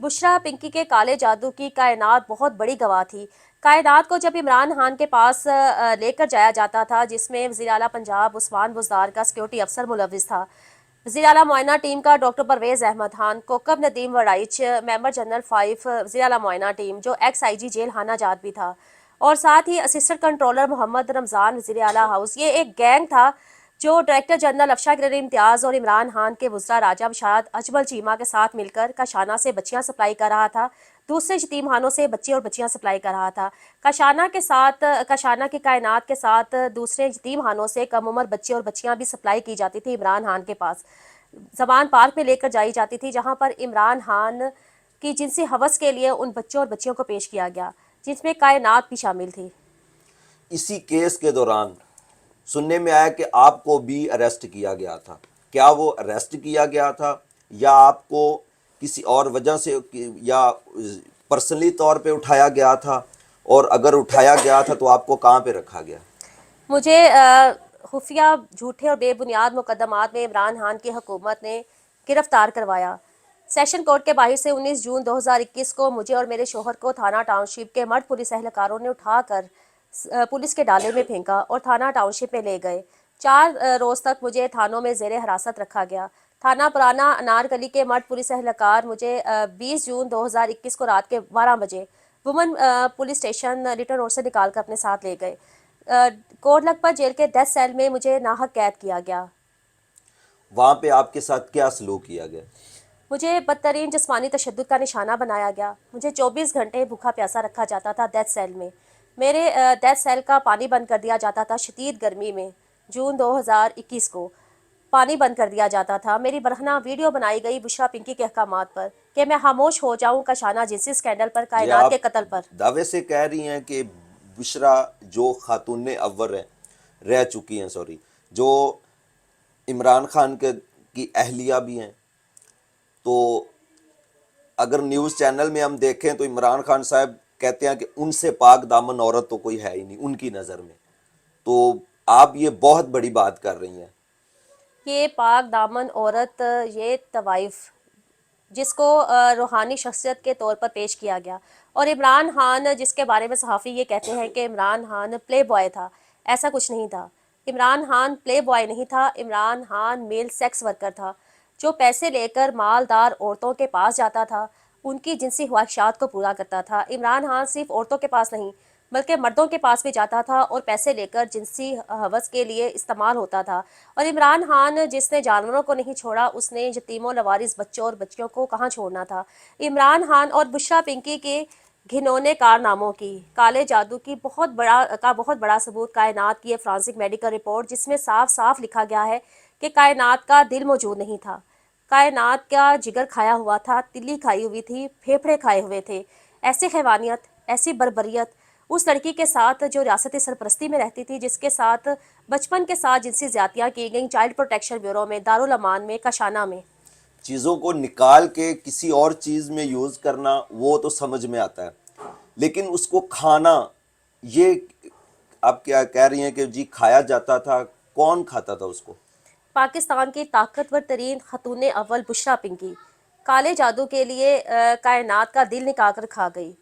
بشرا پنکی کے کالے جادو کی کائنات بہت بڑی گواہ تھی۔ کائنات کو جب عمران خان کے پاس لے کر جایا جاتا تھا، جس میں وزیر اعلیٰ پنجاب عثمان بزدار کا سیکورٹی افسر ملوث تھا، وزیر اعلیٰ معائنہ ٹیم کا ڈاکٹر پرویز احمد خان، کوکب ندیم وڑائچ ممبر جنرل 5 وزیر اعلیٰ معائنہ ٹیم جو ایکس آئی جی جیل خانہ جات بھی تھا، اور ساتھ ہی اسسٹنٹ کنٹرولر محمد رمضان وزیر اعلیٰ ہاؤس، یہ ایک گینگ تھا جو ڈائریکٹر جنرل افشا گرری امتیاز اور عمران خان کے وزراء راجہ بشارت اجمل چیمہ کے ساتھ مل کر کاشانہ سے بچیاں سپلائی کر رہا تھا، دوسرے یتیم خانوں سے بچے اور بچیاں سپلائی کر رہا تھا۔ کاشانہ کی کائنات کے ساتھ دوسرے یتیم خانوں سے کم عمر بچے اور بچیاں بھی سپلائی کی جاتی تھی عمران خان کے پاس، زمان پارک میں لے کر جائی جاتی تھی، جہاں پر عمران خان کی جنسی ہوس کے لیے ان بچوں اور بچیوں کو پیش کیا گیا، جس میں کائنات بھی شامل تھی۔ اسی کیس کے دوران سننے میں آیا کہ آپ کو بھی اریسٹ کیا گیا تھا، کیا وہ اریسٹ کیا گیا تھا یا آپ کو کسی اور وجہ سے یا پرسنلی طور پہ اٹھایا گیا تھا، اور اگر اٹھایا گیا تھا تو آپ کو کہاں پہ رکھا گیا؟ مجھے خفیہ جھوٹے اور بے بنیاد مقدمات میں عمران خان کی حکومت نے گرفتار کروایا۔ سیشن کورٹ کے باہر سے 19 جون 2021 کو مجھے اور میرے شوہر کو تھانہ ٹاؤن شپ کے مرد پولیس اہلکاروں نے اٹھا کر پولیس کے ڈالے میں پھینکا اور تھانہ ٹاؤن شپ میں لے گئے۔ 4 روز تک مجھے تھانوں میں زیر حراست رکھا گیا۔ تھانہ پرانا انار گلی کے مرد پولیس اہلکار مجھے 20 جون 2021 کو رات کے 12 بجے women police station return road سے نکال کر اپنے ساتھ لے گئے۔ کوٹ لکھپت جیل کے 10 سیل میں مجھے ناحق قید کیا گیا۔ وہاں پہ آپ کے ساتھ کیا سلوک کیا گیا؟ مجھے بدترین جسمانی تشدد کا نشانہ بنایا گیا۔ مجھے 24 گھنٹے بھوکا پیاسا رکھا جاتا تھا ڈیتھ سیل میں۔ میرے ڈیتھ سیل کا پانی بند کر دیا جاتا تھا شدید گرمی میں۔ جون 2021 کو پانی بند کر دیا جاتا تھا۔ میری برہنہ ویڈیو بنائی گئی بشرا پنکی کے احکامات پر کہ میں خاموش ہو جاؤں کاشانہ جنسی اسکینڈل پر، یہ کائنات آپ کے قتل پر۔ دعوے سے کہہ رہی ہیں کہ بشرا جو خاتون اول رہ چکی ہیں، جو عمران خان کی اہلیہ بھی ہیں، تو اگر نیوز چینل میں ہم دیکھیں تو عمران خان صاحب کہتے ہیں کہ ان سے پاک دامن عورت تو کوئی ہے ہی نہیں ان کی نظر میں، تو آپ یہ بہت بڑی بات کر رہی ہیں۔ یہ پاک دامن عورت، یہ طوائف جس کو روحانی شخصیت کے طور پر پیش کیا گیا، اور عمران خان جس کے بارے میں صحافی یہ کہتے ہیں کہ عمران خان پلے بوائے تھا، ایسا کچھ نہیں تھا۔ عمران خان پلے بوائے نہیں تھا، عمران خان میل سیکس ورکر تھا جو پیسے لے کر مالدار عورتوں کے پاس جاتا تھا، ان کی جنسی خواہشات کو پورا کرتا تھا۔ عمران خان صرف عورتوں کے پاس نہیں بلکہ مردوں کے پاس بھی جاتا تھا اور پیسے لے کر جنسی ہوس کے لیے استعمال ہوتا تھا۔ اور عمران خان جس نے جانوروں کو نہیں چھوڑا، اس نے یتیموں لوارث بچوں اور بچیوں کو کہاں چھوڑنا تھا۔ عمران خان اور بشرا پنکی کے گھنونے کارناموں کی، کالے جادو کی بہت بڑا ثبوت کائنات کی فرانسک میڈیکل رپورٹ، جس میں صاف صاف لکھا گیا ہے کہ کائنات کا دل موجود نہیں تھا، کائنات کا جگر کھایا ہوا تھا، تلی کھائی ہوئی تھی، پھیپھڑے کھائے ہوئے تھے۔ ایسی حیوانیت، ایسی بربریت اس لڑکی کے ساتھ جو ریاستی سرپرستی میں رہتی تھی، جس کے ساتھ بچپن کے ساتھ جنسی زیادتیاں کی گئیں چائلڈ پروٹیکشن بیورو میں، دارالامان میں، کاشانہ میں۔ چیزوں کو نکال کے کسی اور چیز میں یوز کرنا وہ تو سمجھ میں آتا ہے، لیکن اس کو کھانا، یہ آپ کیا کہہ رہی ہیں کہ جی کھایا جاتا تھا، کون کھاتا تھا اس کو؟ پاکستان کی طاقتور ترین خاتون اول بشرا پنکی کالے جادو کے لیے کائنات کا دل نکال کر کھا گئی،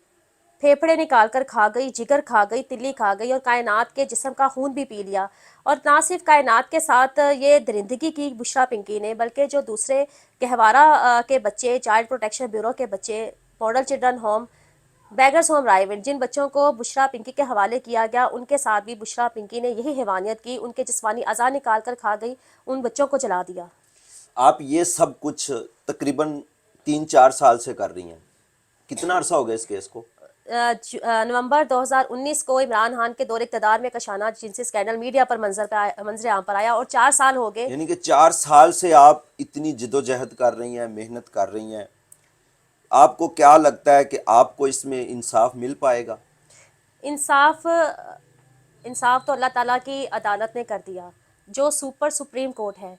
پھیپھڑے نکال کر کھا گئی، جگر کھا گئی، تلی کھا گئی، اور کائنات کے جسم کا خون بھی پی لیا۔ اور نہ صرف کائنات کے ساتھ یہ درندگی کی بشرا پنکی نے، بلکہ جو دوسرے گہوارہ کے بچے، چائلڈ پروٹیکشن بیورو کے بچے، model children home, beggars home Raiwind, جن بچوں کو بشرا پنکی کے حوالے کیا گیا، ان کے ساتھ بھی بشرا پنکی نے یہی حیوانیت کی، ان کے جسمانی اعضاء نکال کر کھا گئی، ان بچوں کو جلا دیا۔ آپ یہ سب کچھ تقریباً 3-4 سال سے کر رہی ہیں، کتنا عرصہ ہو گیا اس کیس کو؟ نومبر 2019 کو عمران خان کے دور اقتدار میں کاشانہ جنسی اسکینڈل میڈیا پر منظر عام پر آیا، اور 4 سال ہو گئے۔ یعنی کہ 4 سال سے آپ اتنی جدوجہد کر رہی ہیں، محنت کر رہی ہیں، آپ کو کیا لگتا ہے کہ آپ کو اس میں انصاف مل پائے گا؟ انصاف تو اللہ تعالیٰ کی عدالت نے کر دیا، جو سپریم کورٹ ہے۔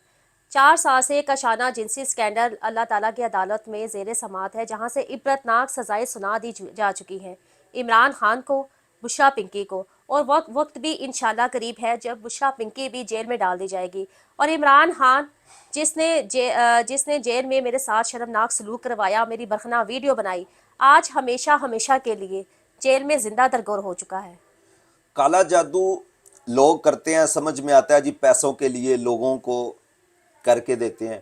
4 سال سے کاشانہ جنسی اسکینڈل اللہ تعالیٰ کی عدالت میں زیر سماعت ہے، جہاں سے عبرتناک سزائیں سنا دی جا چکی ہیں عمران خان کو، بشرا پنکی کو، اور وقت بھی انشاءاللہ قریب ہے جب بشریٰ پنکی بھی جیل میں ڈال دی جائے گی، اور عمران خان جس نے جیل میں میرے ساتھ شرمناک سلوک کروایا، میری برہنہ ویڈیو بنائی، آج ہمیشہ ہمیشہ کے لیے جیل میں زندہ درگور ہو چکا ہے۔ کالا جادو لوگ کرتے ہیں، سمجھ میں آتا ہے جی پیسوں کے لیے لوگوں کو کر کے دیتے ہیں،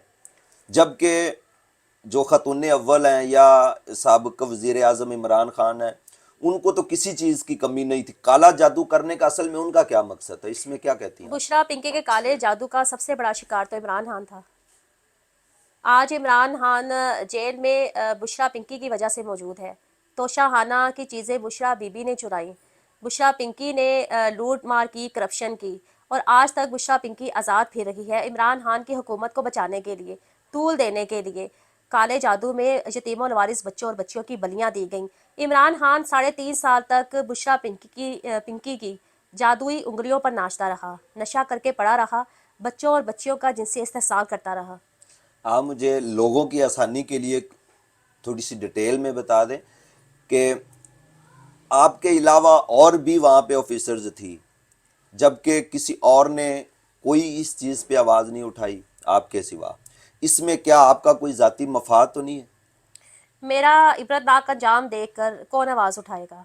جبکہ جو خاتون اول ہیں یا سابق وزیر اعظم عمران خان ہیں، ان کو تو کسی چیز کی کمی نہیں تھی۔ کالا جادو کرنے کا اصل میں ان کا کیا مقصد ہے، اس میں کیا کہتی ہیں آپ؟ بشریٰ پنکی کے کالے جادو کا سب سے بڑا شکار تو عمران خان تھا۔ آج عمران خان جیل میں بشریٰ پنکی کی وجہ سے موجود ہے۔ توشہ خانہ کی چیزیں بشریٰ بی بی نے چرائیں، بشریٰ پنکی نے لوٹ مار کی، کرپشن کی، اور آج تک بشریٰ پنکی آزاد پھر رہی ہے۔ عمران خان کی حکومت کو بچانے کے لیے، طول دینے کے لیے کالے جادو میں یتیموں لوارث بچوں اور بچیوں کی بلیاں دی گئیں۔ عمران خان 3.5 سال تک بشریٰ پنکی کی جادوئی انگلیوں پر ناچتا رہا، نشہ کر کے پڑا رہا، بچوں اور بچیوں کا جنسی استحصال کرتا رہا۔ آپ مجھے لوگوں کی آسانی کے لیے تھوڑی سی ڈیٹیل میں بتا دیں کہ آپ کے علاوہ اور بھی وہاں پہ آفیسرز تھی، جبکہ کسی اور نے کوئی اس چیز پہ آواز نہیں اٹھائی آپ کے سوا، اس میں کیا آپ کا کوئی ذاتی مفاد تو نہیں ہے؟ میرا عبرتناک انجام دیکھ کر کون آواز اٹھائے گا؟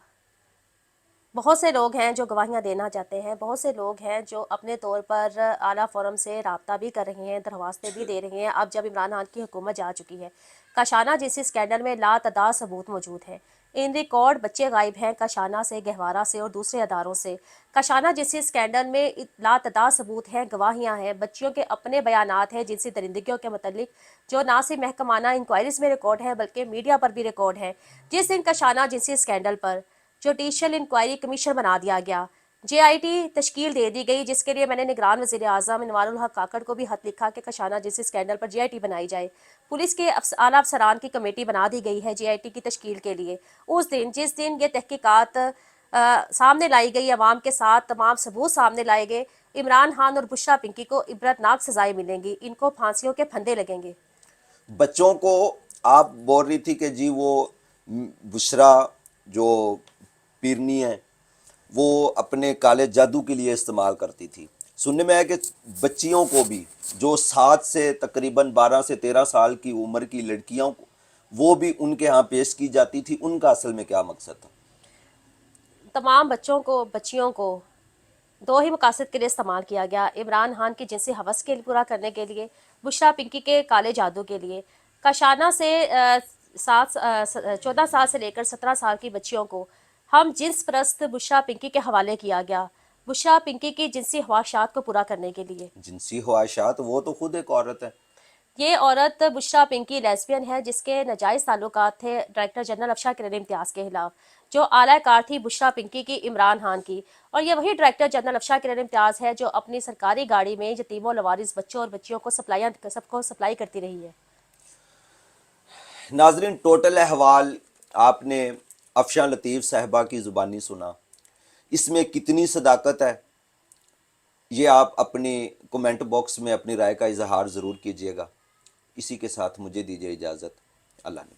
بہت سے لوگ ہیں جو گواہیاں دینا چاہتے ہیں، بہت سے لوگ ہیں جو اپنے طور پر اعلیٰ فورم سے رابطہ بھی کر رہے ہیں، درخواستیں بھی دے رہے ہیں۔ اب جب عمران خان کی حکومت جا چکی ہے، کاشانہ جیسی اسکینڈل میں لاتعداد ثبوت موجود ہیں، ان ریکارڈ بچے غائب ہیں کاشانہ سے، گہوارہ سے اور دوسرے اداروں سے۔ کاشانہ جیسی اسکینڈل میں لاتعداد ثبوت ہیں، گواہیاں ہیں، بچیوں کے اپنے بیانات ہیں جنسی درندگیوں کے متعلق، جو نہ صرف محکمانہ انکوائریز میں ریکارڈ ہے بلکہ میڈیا پر بھی ریکارڈ ہے۔ جس دن کاشانہ جنسی اسکینڈل پر جوڈیشل انکوائری کمیشن بنا دیا گیا، جے آئی ٹی تشکیل دے دی گئی، جس کے لیے میں نے نگران وزیر اعظم انوار الحق کاکڑ کو بھی خط لکھا کہ کاشانہ جیسی scandal per J I T بنائی جائے۔ پولیس کے اعلیٰ افسران کی کمیٹی بنا دی گئی ہے جے آئی ٹی کی تشکیل کے لیے۔ اس دن جس دن یہ تحقیقات سامنے لائی گئی، عوام کے ساتھ تمام ثبوت سامنے لائے گئے، عمران خان اور بشریٰ پنکی کو عبرتناک سزائیں ملیں گی، ان کو پھانسیوں کے پھندے لگیں گے۔ بچوں کو آپ بول رہی تھی کہ جی وہ بشریٰ جو پیرنی ہے وہ اپنے کالے جادو کے لیے استعمال کرتی تھی، سننے میں ہے کہ بچیوں کو بھی جو 7 سے تقریباً 12 سے 13 سال کی عمر کی لڑکیوں کو وہ بھی ان کے ہاں پیش کی جاتی تھی، ان کا اصل میں کیا مقصد تھا؟ تمام بچیوں کو دو ہی مقاصد کے لیے استعمال کیا گیا، عمران خان کی جنسی ہوس کے پورا کرنے کے لیے، بشریٰ پنکی کے کالے جادو کے لیے۔ کاشانہ سے 14 سال سے لے کر 17 سال کی بچیوں کو ہم جنس پرست بشریٰ پنکی کے حوالے کیا گیا، بشریٰ پنکی کی جنسی خواہشات کو پورا کرنے کے لیے۔ جنسی خواہشات، وہ تو خود ایک عورت ہے۔ یہ عورت بشریٰ پنکی لیسبین ہے، جس کے ناجائز تعلقات تھے ڈائریکٹر جنرل افشاں کرن امتیاز کے خلاف، جو اعلی کار تھی بشریٰ پنکی کی عمران خان کی، اور یہ وہی ڈائریکٹر جنرل افشاں کرن امتیاز ہے جو اپنی سرکاری گاڑی میں یتیموں لوارث بچوں اور بچیوں کو سپلائی کرتی رہی ہے۔ ناظرین، ٹوٹل احوال آپ نے افشاں لطیف صاحبہ کی زبانی سنا، اس میں کتنی صداقت ہے یہ آپ اپنی کومنٹ باکس میں اپنی رائے کا اظہار ضرور کیجیے گا۔ اسی کے ساتھ مجھے دیجیے اجازت، اللہ نے